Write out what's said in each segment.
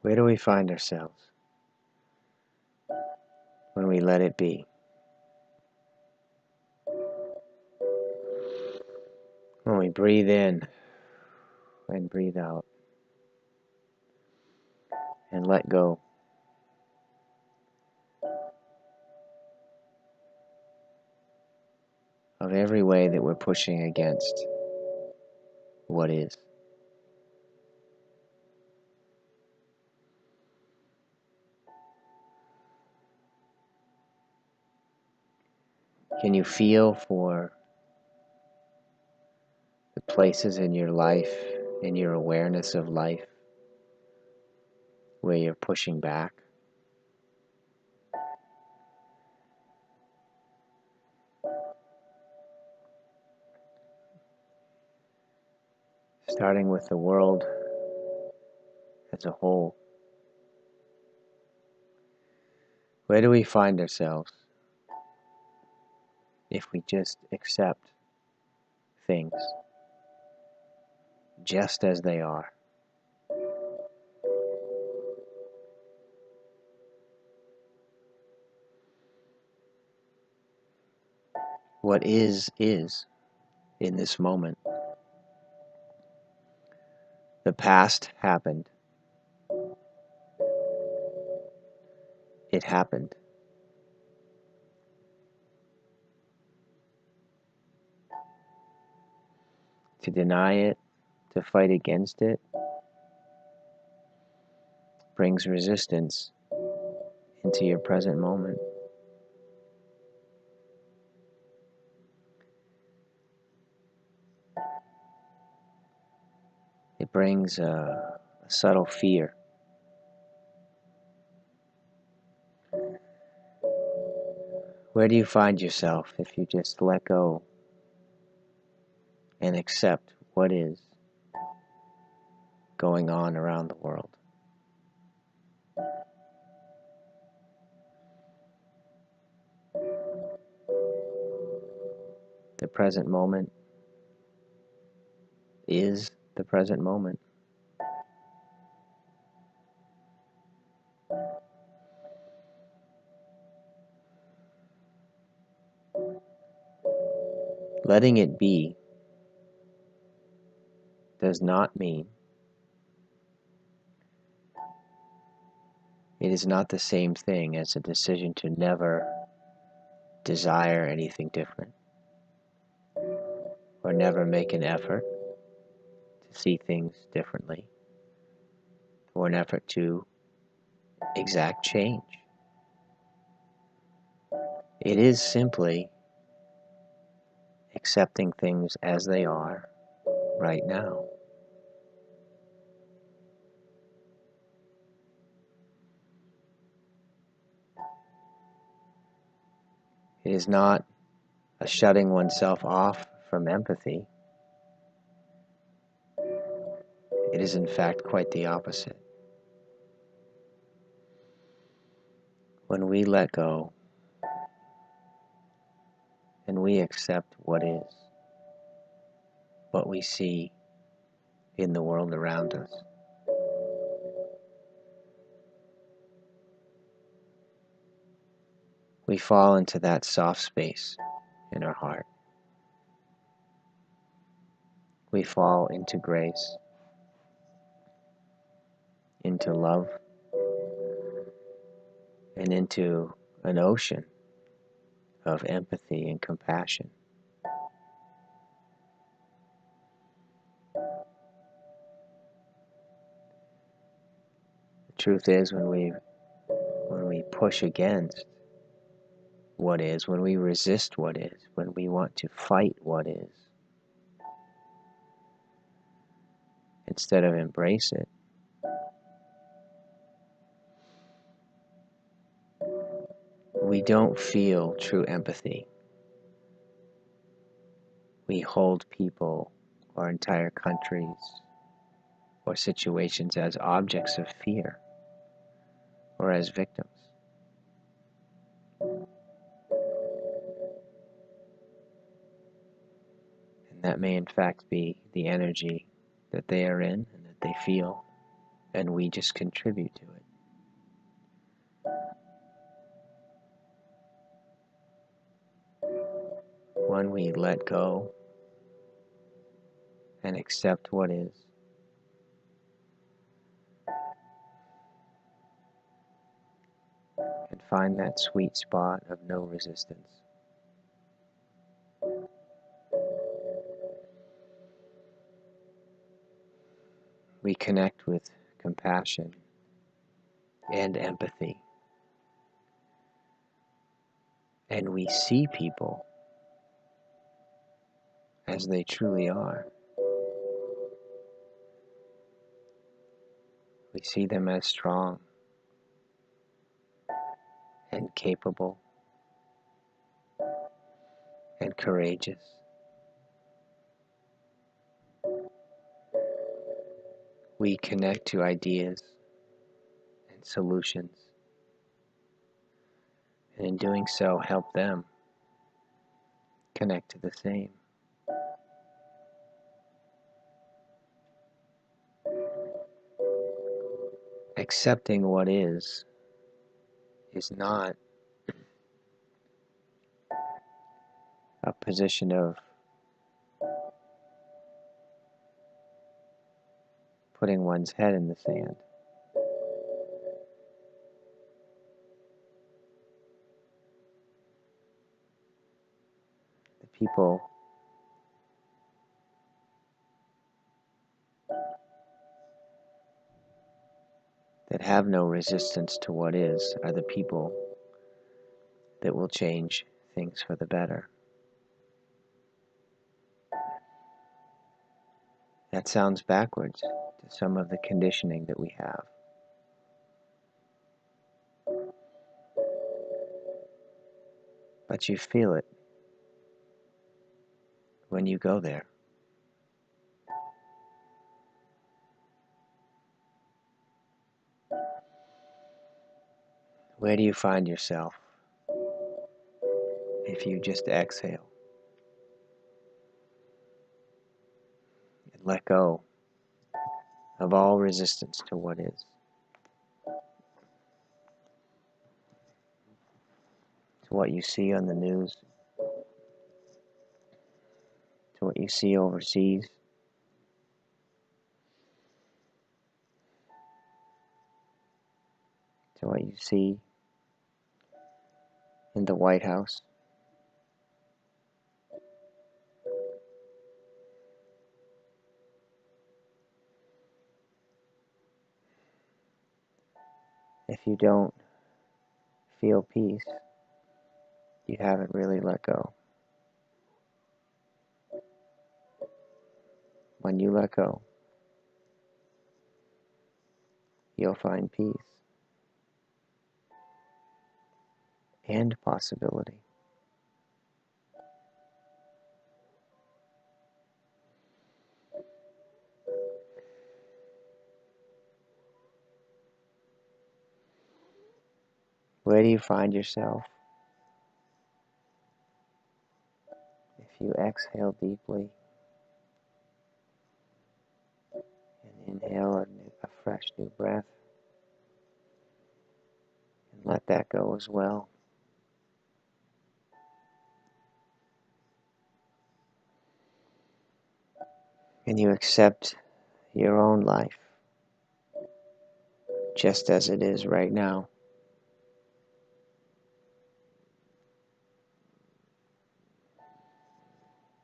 Where do we find ourselves when we let it be? When we breathe in and breathe out and let go. Of every way that we're pushing against what is. Can you feel for the places in your life, in your awareness of life, where you're pushing back? Starting with the world as a whole. Where do we find ourselves if we just accept things just as they are? What is in this moment. The past happened. It happened. To deny it, to fight against it, brings resistance into your present moment. It brings a subtle fear. Where do you find yourself if you just let go and accept what is going on around the world? The present moment is the present moment. Letting it be does not mean it is not the same thing as a decision to never desire anything different or never make an effort to see things differently or an effort to exact change. It is simply accepting things as they are right now. It is not a shutting oneself off from empathy. It is in fact quite the opposite. When we let go and we accept what is, what we see in the world around us, we fall into that soft space in our heart. We fall into grace, into love, and into an ocean of empathy and compassion. The truth is, when we push against what is, when we resist what is, when we want to fight what is, instead of embrace it, we don't feel true empathy. We hold people or entire countries or situations as objects of fear or as victims. And that may in fact be the energy that they are in and that they feel. and we just contribute to it. When we let go and accept what is, and find that sweet spot of no resistance, we connect with compassion and empathy, and we see people as they truly are. We see them as strong and capable and courageous. We connect to ideas and solutions, and in doing so help them connect to the same. Accepting what is not a position of putting one's head in the sand. The people that have no resistance to what is are the people that will change things for the better. That sounds backwards to some of the conditioning that we have. But you feel it when you go there. Where do you find yourself if you just exhale and let go of all resistance to what is? To what you see on the news, to what you see overseas, to what you see in the White House. If you don't feel peace, you haven't really let go. When you let go, you'll find peace and possibility. Where do you find yourself if you exhale deeply and inhale a fresh new breath and let that go as well? And you accept your own life just as it is right now.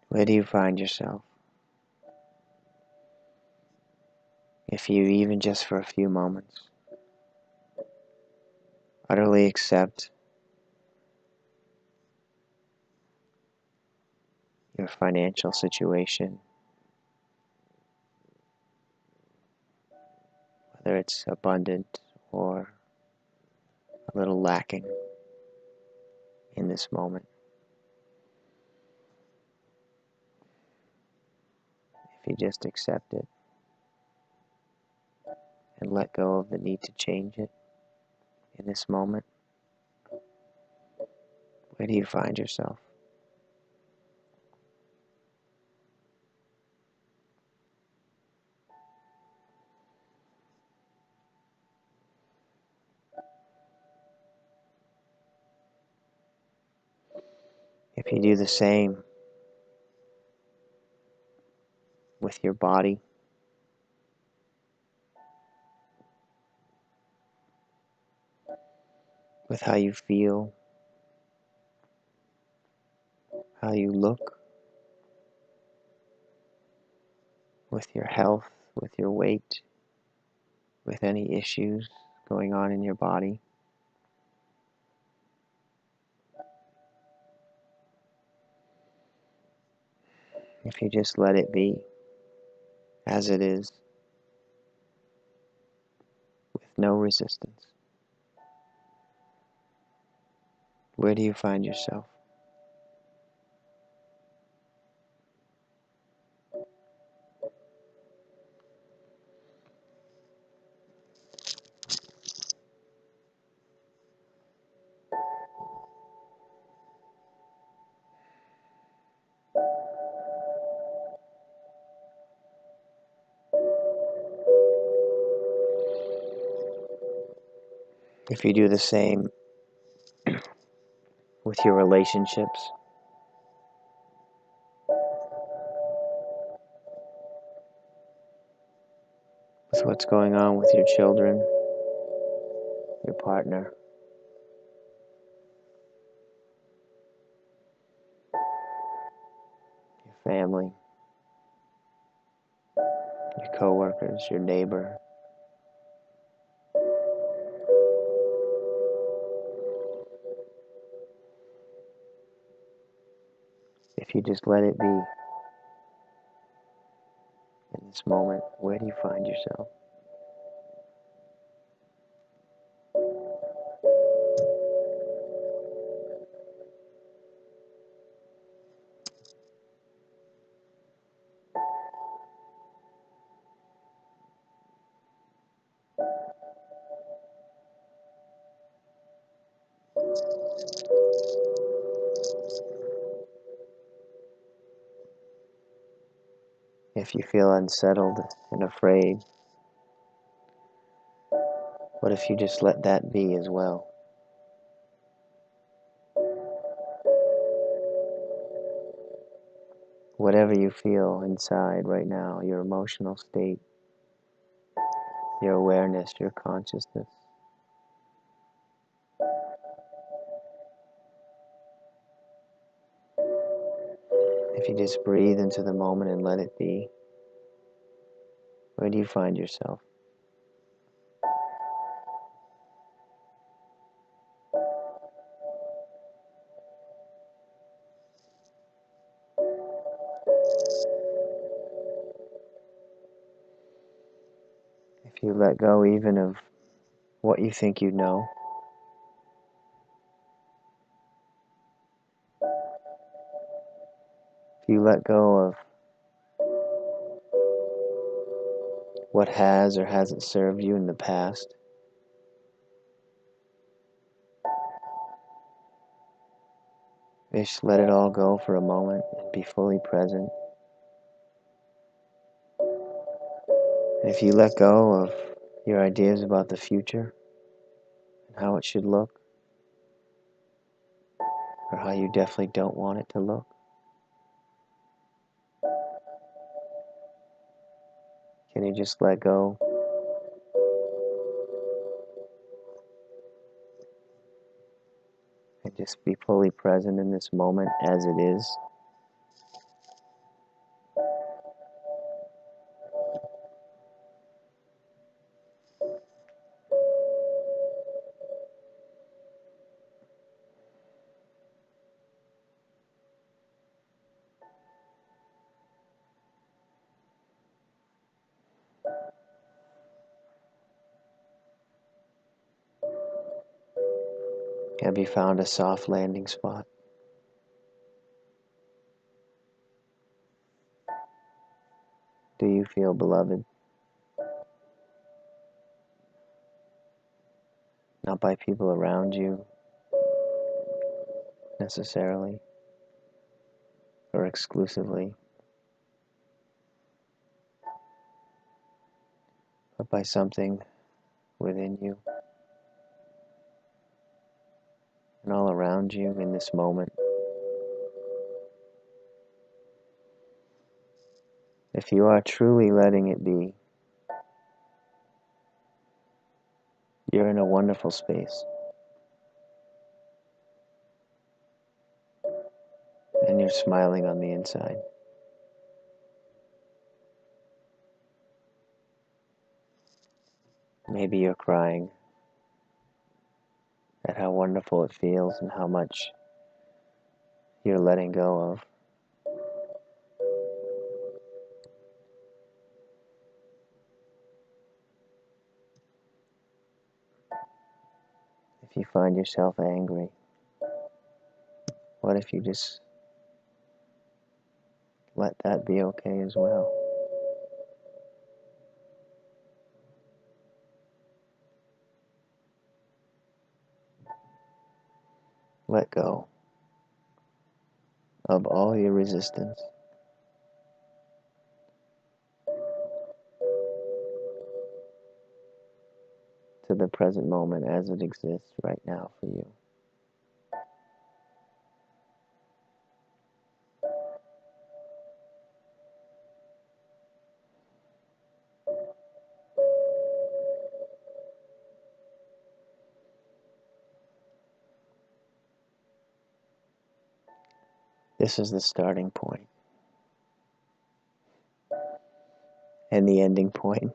Where do you find yourself if you, even just for a few moments, utterly accept your financial situation, whether it's abundant or a little lacking in this moment? If you just accept it and let go of the need to change it in this moment, where do you find yourself? If you do the same with your body, with how you feel, how you look, with your health, with your weight, with any issues going on in your body, if you just let it be as it is, with no resistance, where do you find yourself? If you do the same with your relationships, with what's going on with your children, your partner, your family, your coworkers, your neighbor, if you just let it be in this moment, where do you find yourself? If you feel unsettled and afraid, what if you just let that be as well? Whatever you feel inside right now, your emotional state, your awareness, your consciousness, if you just breathe into the moment and let it be, where do you find yourself? If you let go even of what you think you know, if you let go of what has or hasn't served you in the past, just let it all go for a moment and be fully present. And if you let go of your ideas about the future and how it should look, or how you definitely don't want it to look, can you just let go and just be fully present in this moment as it is? Have you found a soft landing spot? Do you feel beloved? Not by people around you necessarily or exclusively, but by something within you and all around you in this moment. If you are truly letting it be, you're in a wonderful space. And you're smiling on the inside. Maybe you're crying at how wonderful it feels and how much you're letting go of. If you find yourself angry, what if you just let that be okay as well? Let go of all your resistance to the present moment as it exists right now for you. This is the starting point and the ending point.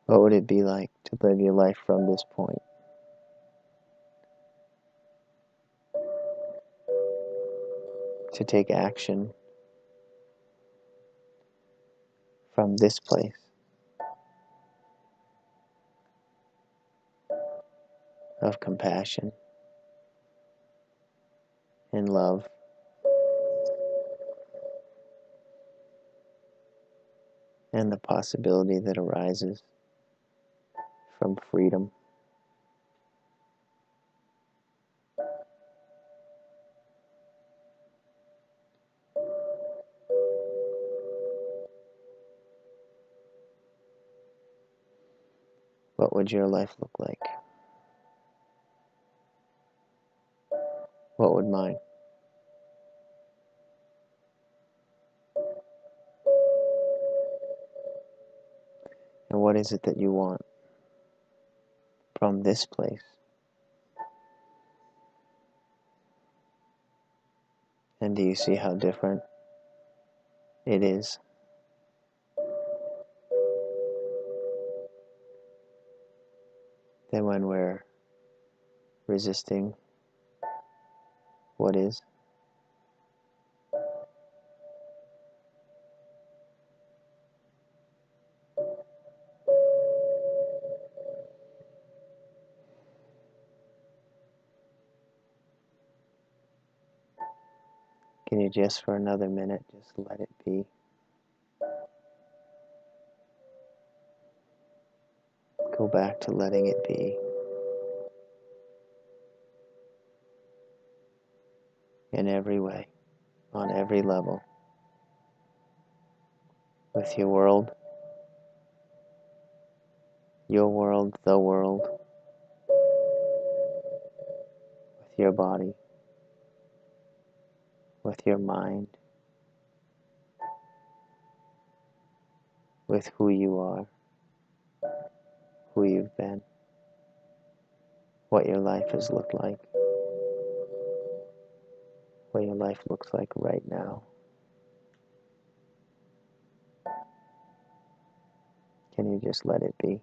What would it be like to live your life from this point? To take action from this place of compassion and love and the possibility that arises from freedom. What would your life look like? What would mine? And what is it that you want from this place? And do you see how different it is? Than when we're resisting what is? Can you just for another minute just let it be? Go back to letting it be. In every way, on every level. With your world, the world. With your body. With your mind. With who you are. Who you've been. What your life has looked like. What your life looks like right now. Can you just let it be?